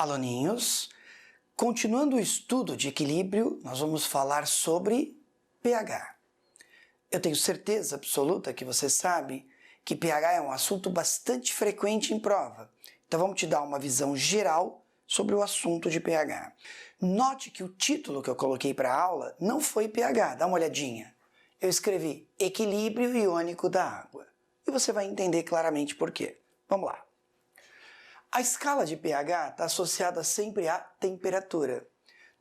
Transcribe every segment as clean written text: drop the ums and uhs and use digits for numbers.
Aluninhos, continuando o estudo de equilíbrio, nós vamos falar sobre pH. Eu tenho certeza absoluta que você sabe que pH é um assunto bastante frequente em prova. Então vamos te dar uma visão geral sobre o assunto de pH. Note que o título que eu coloquei para a aula não foi pH, dá uma olhadinha. Eu escrevi equilíbrio iônico da água. E você vai entender claramente por quê. Vamos lá. A escala de pH está associada sempre à temperatura.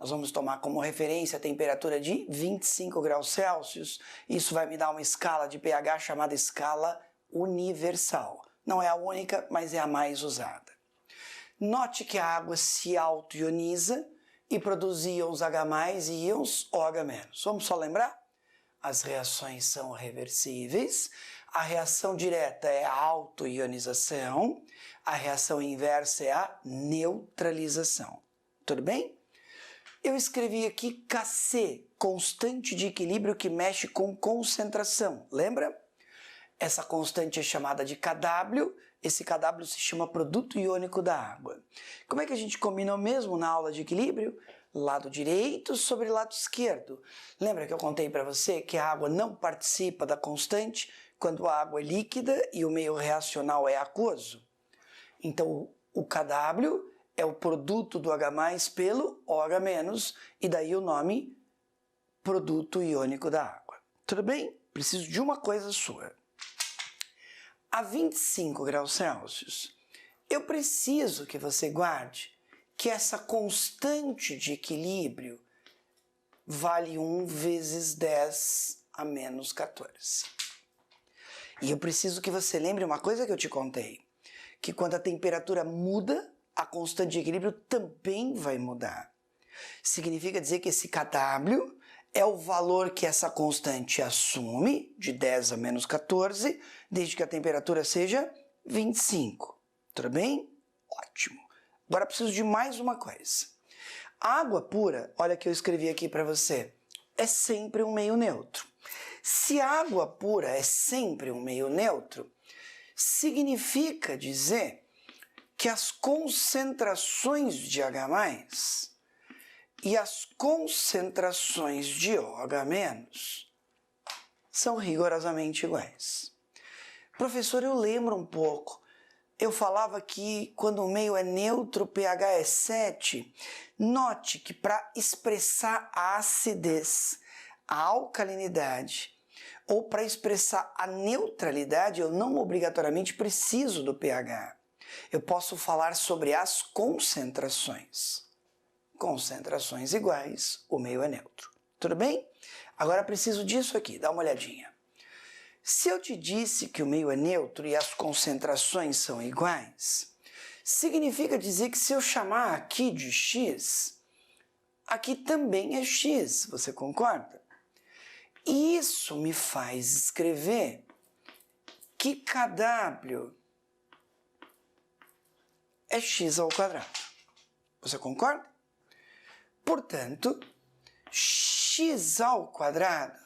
Nós vamos tomar como referência a temperatura de 25 graus Celsius. Isso vai me dar uma escala de pH chamada escala universal. Não é a única, mas é a mais usada. Note que a água se auto-ioniza e produz íons H+, e íons OH-. Vamos só lembrar? As reações são reversíveis, a reação direta é a auto-ionização, a reação inversa é a neutralização. Tudo bem? Eu escrevi aqui Kc, constante de equilíbrio que mexe com concentração, lembra? Essa constante é chamada de Kw, esse Kw se chama produto iônico da água. Como é que a gente combinou mesmo na aula de equilíbrio? Lado direito sobre lado esquerdo. Lembra que eu contei para você que a água não participa da constante quando a água é líquida e o meio reacional é aquoso? Então o Kw é o produto do H+ pelo OH-, e daí o nome produto iônico da água. Tudo bem? Preciso de uma coisa sua. A 25 graus Celsius, eu preciso que você guarde que essa constante de equilíbrio vale 1 vezes 10 a menos 14. E eu preciso que você lembre uma coisa que eu te contei, que quando a temperatura muda, a constante de equilíbrio também vai mudar. Significa dizer que esse Kw é o valor que essa constante assume, de 10 a menos 14, desde que a temperatura seja 25. Tudo bem? Ótimo. Agora preciso de mais uma coisa. A água pura, olha que eu escrevi aqui para você, é sempre um meio neutro. Se a água pura é sempre um meio neutro, significa dizer que as concentrações de H+ e as concentrações de OH- são rigorosamente iguais. Professor, eu lembro um pouco. Eu falava que quando o meio é neutro, o pH é 7. Note que para expressar a acidez, a alcalinidade, ou para expressar a neutralidade, eu não obrigatoriamente preciso do pH. Eu posso falar sobre as concentrações. Concentrações iguais, o meio é neutro. Tudo bem? Agora preciso disso aqui, dá uma olhadinha. Se eu te disse que o meio é neutro e as concentrações são iguais, significa dizer que se eu chamar aqui de x, aqui também é x, você concorda? E isso me faz escrever que Kw é x ao quadrado. Você concorda? Portanto, x ao quadrado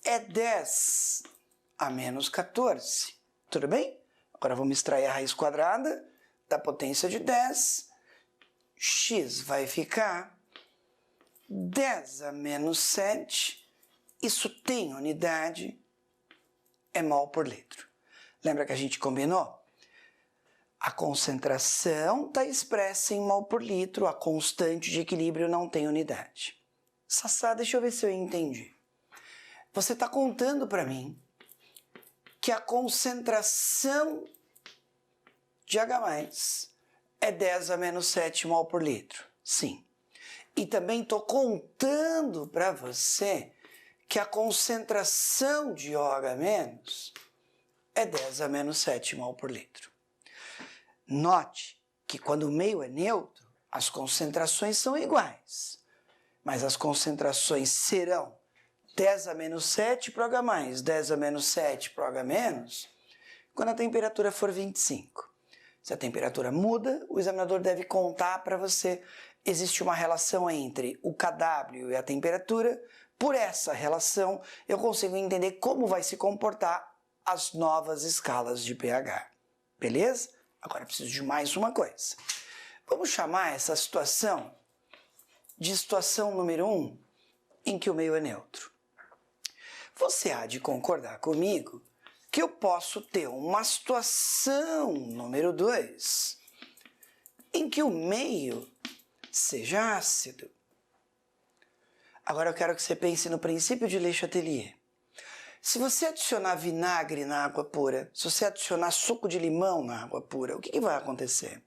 é 10 a menos 14. Tudo bem? Agora vamos extrair a raiz quadrada da potência de 10. X vai ficar 10 a menos 7. Isso tem unidade, é mol por litro. Lembra que a gente combinou? A concentração está expressa em mol por litro, a constante de equilíbrio não tem unidade. Sassá, deixa eu ver se eu entendi. Você está contando para mim que a concentração de H+ é 10 a menos 7 mol por litro. Sim. E também estou contando para você que a concentração de OH- é 10 a menos 7 mol por litro. Note que quando o meio é neutro, as concentrações são iguais, mas as concentrações serão 10 a menos 7 para o H+, 10 a menos 7 para o OH-, quando a temperatura for 25. Se a temperatura muda, o examinador deve contar para você. Existe uma relação entre o Kw e a temperatura. Por essa relação, eu consigo entender como vai se comportar as novas escalas de pH. Beleza? Agora eu preciso de mais uma coisa. Vamos chamar essa situação de situação número 1, em que o meio é neutro. Você há de concordar comigo que eu posso ter uma situação número 2, em que o meio seja ácido. Agora eu quero que você pense no princípio de Le Chatelier. Se você adicionar vinagre na água pura, se você adicionar suco de limão na água pura, o que vai acontecer?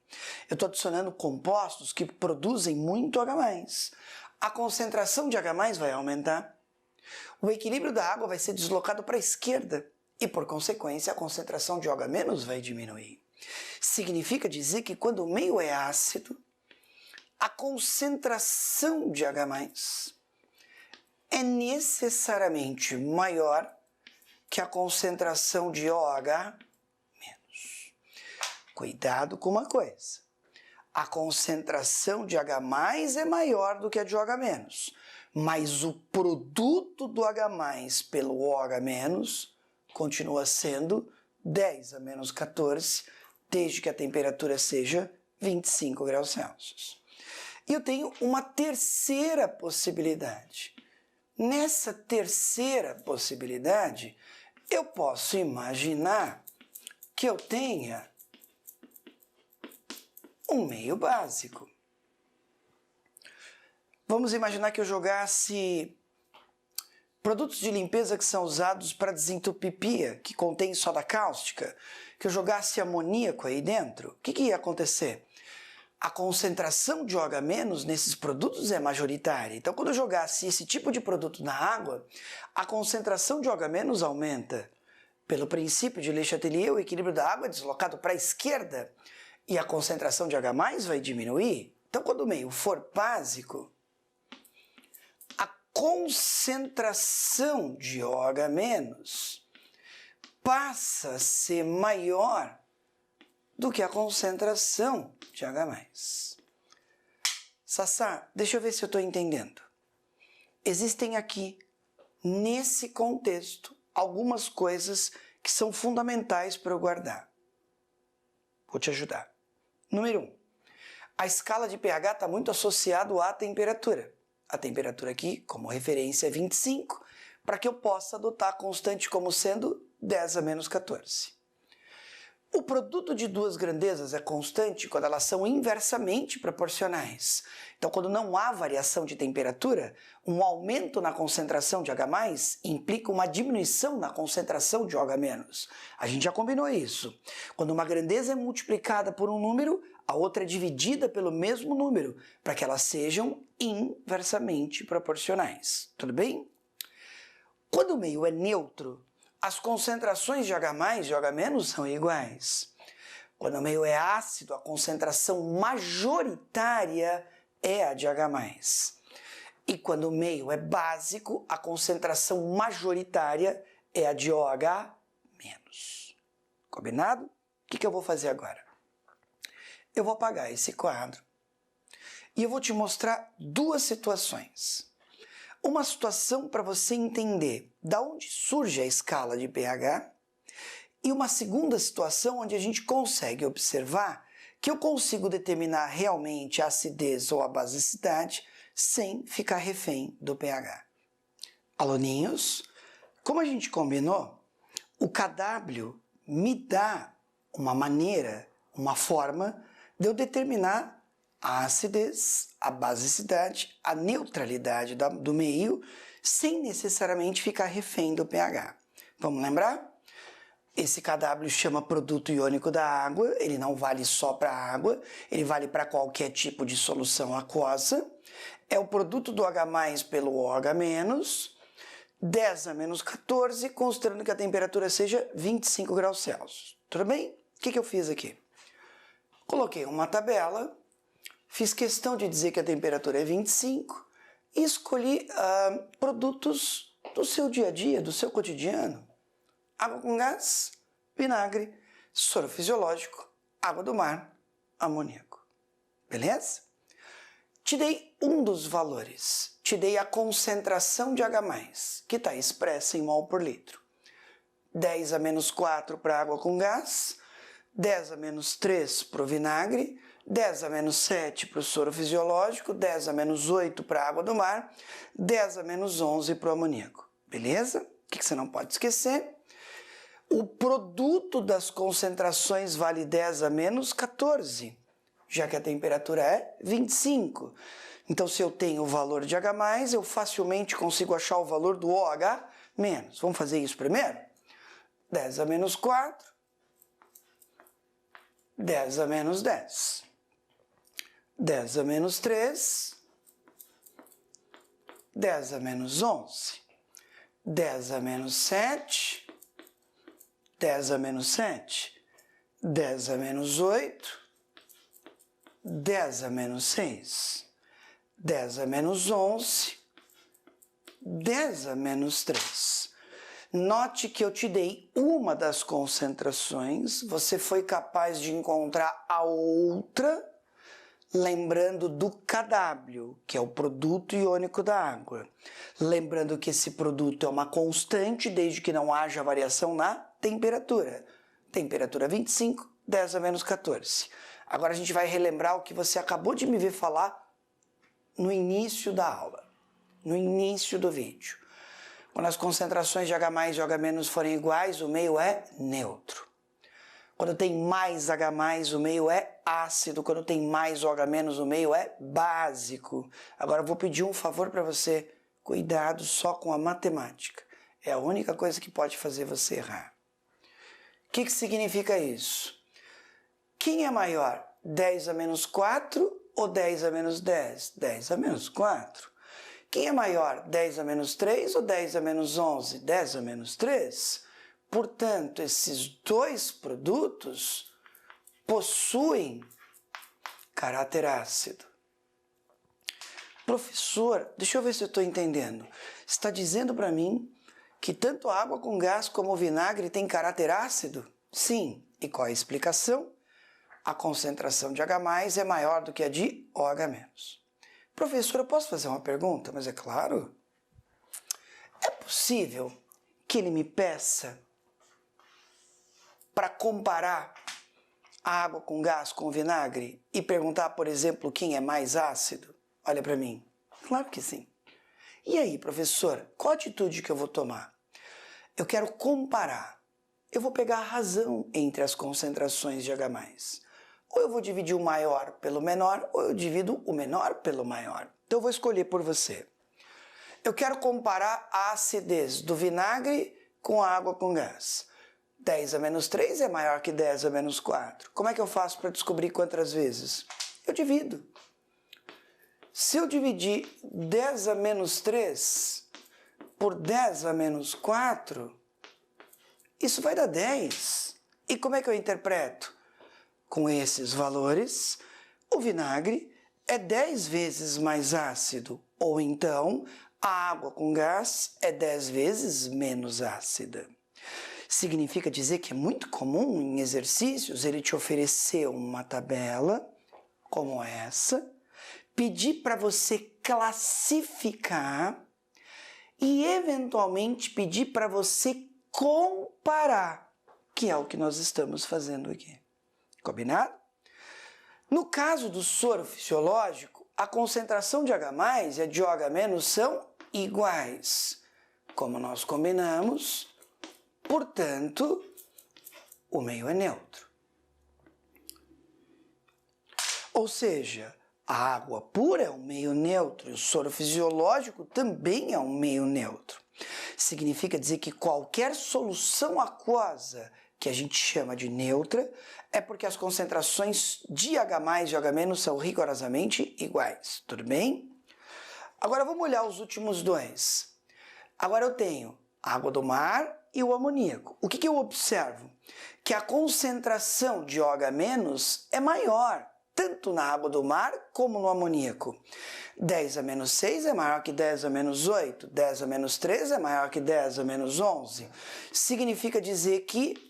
Eu estou adicionando compostos que produzem muito H+. A concentração de H+, vai aumentar. O equilíbrio da água vai ser deslocado para a esquerda e, por consequência, a concentração de OH- vai diminuir. Significa dizer que quando o meio é ácido, a concentração de H+ é necessariamente maior que a concentração de OH-. Cuidado com uma coisa. A concentração de H+ é maior do que a de OH-, mas o produto do H+ pelo OH- continua sendo 10 a menos 14, desde que a temperatura seja 25 graus Celsius. E eu tenho uma terceira possibilidade. Nessa terceira possibilidade, eu posso imaginar que eu tenha um meio básico. Vamos imaginar que eu jogasse produtos de limpeza que são usados para desentupir pia, que contém soda cáustica, que eu jogasse amoníaco aí dentro. O que ia acontecer? A concentração de OH- nesses produtos é majoritária. Então, quando eu jogasse esse tipo de produto na água, a concentração de OH- aumenta. Pelo princípio de Le Chatelier, o equilíbrio da água é deslocado para a esquerda e a concentração de H+ vai diminuir. Então, quando o meio for básico, a concentração de OH- passa a ser maior do que a concentração de H+. Sassá, deixa eu ver se eu estou entendendo. Existem aqui, nesse contexto, algumas coisas que são fundamentais para eu guardar. Vou te ajudar. Número 1. A escala de pH está muito associada à temperatura. A temperatura aqui, como referência, é 25, para que eu possa adotar a constante como sendo 10 a menos 14. O produto de duas grandezas é constante quando elas são inversamente proporcionais. Então, quando não há variação de temperatura, um aumento na concentração de H+ implica uma diminuição na concentração de OH-. A gente já combinou isso. Quando uma grandeza é multiplicada por um número, a outra é dividida pelo mesmo número, para que elas sejam inversamente proporcionais. Tudo bem? Quando o meio é neutro, as concentrações de H+ e OH- são iguais. Quando o meio é ácido, a concentração majoritária é a de H+. E quando o meio é básico, a concentração majoritária é a de OH-. Combinado? O que eu vou fazer agora? Eu vou apagar esse quadro e eu vou te mostrar duas situações. Uma situação para você entender de onde surge a escala de pH e uma segunda situação onde a gente consegue observar que eu consigo determinar realmente a acidez ou a basicidade sem ficar refém do pH. Aluninhos, como a gente combinou, o KW me dá uma maneira, uma forma de eu determinar a acidez, a basicidade, a neutralidade do meio, sem necessariamente ficar refém do pH. Vamos lembrar? Esse KW chama produto iônico da água, ele não vale só para a água, ele vale para qualquer tipo de solução aquosa. É o produto do H+ pelo OH-, 10 a menos 14, considerando que a temperatura seja 25 graus Celsius. Tudo bem? O que eu fiz aqui? Coloquei uma tabela, fiz questão de dizer que a temperatura é 25 e escolhi produtos do seu dia a dia, do seu cotidiano. Água com gás, vinagre, soro fisiológico, água do mar, amoníaco. Beleza? Te dei um dos valores. Te dei a concentração de H+, que está expressa em mol por litro. 10 a menos 4 para água com gás, 10 a menos 3 para o vinagre, 10 a menos 7 para o soro fisiológico, 10 a menos 8 para a água do mar, 10 a menos 11 para o amoníaco. Beleza? O que você não pode esquecer? O produto das concentrações vale 10 a menos 14, já que a temperatura é 25. Então, se eu tenho o valor de H+, eu facilmente consigo achar o valor do OH-. Vamos fazer isso primeiro? 10 a menos 4, 10 a menos 10, 10 a menos 3, 10 a menos 11, 10 a menos 7, 10 a menos 7, 10 a menos 8, 10 a menos 6, 10 a menos 11, 10 a menos 3. Note que eu te dei uma das concentrações, você foi capaz de encontrar a outra, lembrando do KW, que é o produto iônico da água. Lembrando que esse produto é uma constante, desde que não haja variação na temperatura. Temperatura 25, 10 a menos 14. Agora a gente vai relembrar o que você acabou de me ver falar no início da aula, no início do vídeo. Quando as concentrações de H+ e OH- forem iguais, o meio é neutro. Quando tem mais H+, o meio é ácido. Quando tem mais OH-, o meio é básico. Agora eu vou pedir um favor para você. Cuidado só com a matemática. É a única coisa que pode fazer você errar. O que significa isso? Quem é maior? 10 a menos 4 ou 10 a menos 10? 10 a menos 4. Quem é maior? 10 a menos 3 ou 10 a menos 11? 10 a menos 3. Portanto, esses dois produtos possuem caráter ácido. Professor, deixa eu ver se eu estou entendendo. Você está dizendo para mim que tanto a água com gás como o vinagre tem caráter ácido? Sim. E qual é a explicação? A concentração de H+ é maior do que a de OH-. Professor, eu posso fazer uma pergunta? Mas é claro. É possível que ele me peça para comparar a água com gás com o vinagre e perguntar, por exemplo, quem é mais ácido? Olha para mim. Claro que sim. E aí, professor, qual atitude que eu vou tomar? Eu quero comparar. Eu vou pegar a razão entre as concentrações de H+. Ou eu vou dividir o maior pelo menor, ou eu divido o menor pelo maior. Então eu vou escolher por você. Eu quero comparar a acidez do vinagre com a água com gás. 10 a menos 3 é maior que 10 a menos 4. Como é que eu faço para descobrir quantas vezes? Eu divido. Se eu dividir 10 a menos 3 por 10 a menos 4, isso vai dar 10. E como é que eu interpreto? Com esses valores, o vinagre é 10 vezes mais ácido, ou então a água com gás é 10 vezes menos ácida. Significa dizer que é muito comum em exercícios ele te oferecer uma tabela como essa, pedir para você classificar e eventualmente pedir para você comparar, que é o que nós estamos fazendo aqui. Combinado? No caso do soro fisiológico, a concentração de H+ e a de OH- são iguais. Como nós combinamos, portanto, o meio é neutro. Ou seja, a água pura é um meio neutro e o soro fisiológico também é um meio neutro. Significa dizer que qualquer solução aquosa que a gente chama de neutra é porque as concentrações de H+ e OH- são rigorosamente iguais. Tudo bem? Agora vamos olhar os últimos dois. Agora eu tenho a água do mar e o amoníaco. O que eu observo? Que a concentração de OH- é maior, tanto na água do mar como no amoníaco. 10 a menos 6 é maior que 10 a menos 8, 10 a menos 3 é maior que 10 a menos 11. Significa dizer que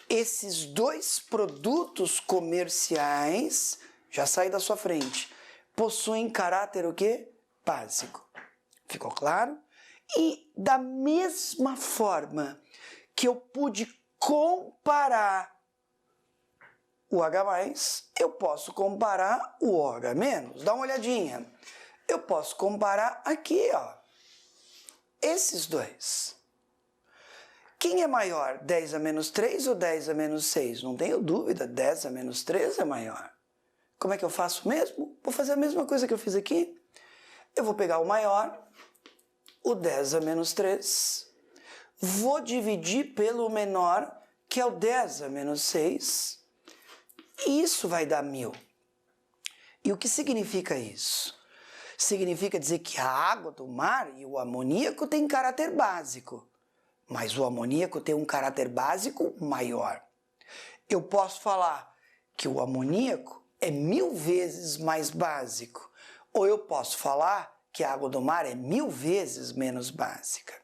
esses dois produtos comerciais, já saí da sua frente, possuem caráter o quê? Básico. Ficou claro? E da mesma forma que eu pude comparar o H+, eu posso comparar o OH-. Dá uma olhadinha. Eu posso comparar aqui, ó, esses dois. Quem é maior, 10 a menos 3 ou 10 a menos 6? Não tenho dúvida, 10 a menos 3 é maior. Como é que eu faço mesmo? Vou fazer a mesma coisa que eu fiz aqui. Eu vou pegar o maior, o 10 a menos 3, vou dividir pelo menor, que é o 10 a menos 6, e isso vai dar 1000. E o que significa isso? Significa dizer que a água do mar e o amoníaco têm caráter básico, mas o amoníaco tem um caráter básico maior. Eu posso falar que o amoníaco é 1000 vezes mais básico, ou eu posso falar que a água do mar é 1000 vezes menos básica.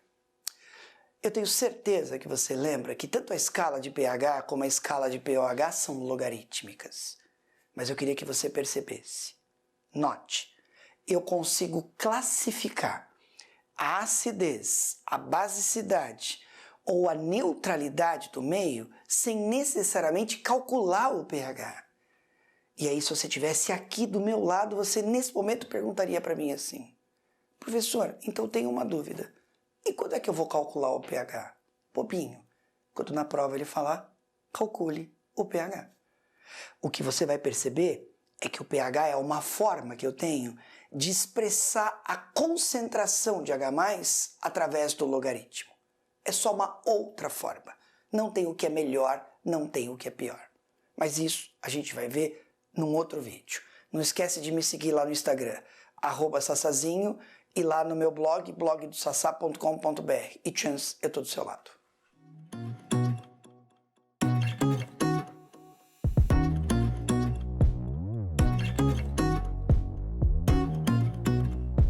Eu tenho certeza que você lembra que tanto a escala de pH como a escala de pOH são logarítmicas. Mas eu queria que você percebesse. Note, eu consigo classificar a acidez, a basicidade ou a neutralidade do meio sem necessariamente calcular o pH. E aí, se você estivesse aqui do meu lado, você nesse momento perguntaria para mim assim: professor, então eu tenho uma dúvida. E quando é que eu vou calcular o pH? Bobinho. Quando na prova ele falar, calcule o pH. O que você vai perceber é que o pH é uma forma que eu tenho de expressar a concentração de H+, através do logaritmo. É só uma outra forma. Não tem o que é melhor, não tem o que é pior. Mas isso a gente vai ver num outro vídeo. Não esquece de me seguir lá no Instagram, @sassazinho, e lá no meu blog, blogdosassá.com.br. E chance, eu tô do seu lado.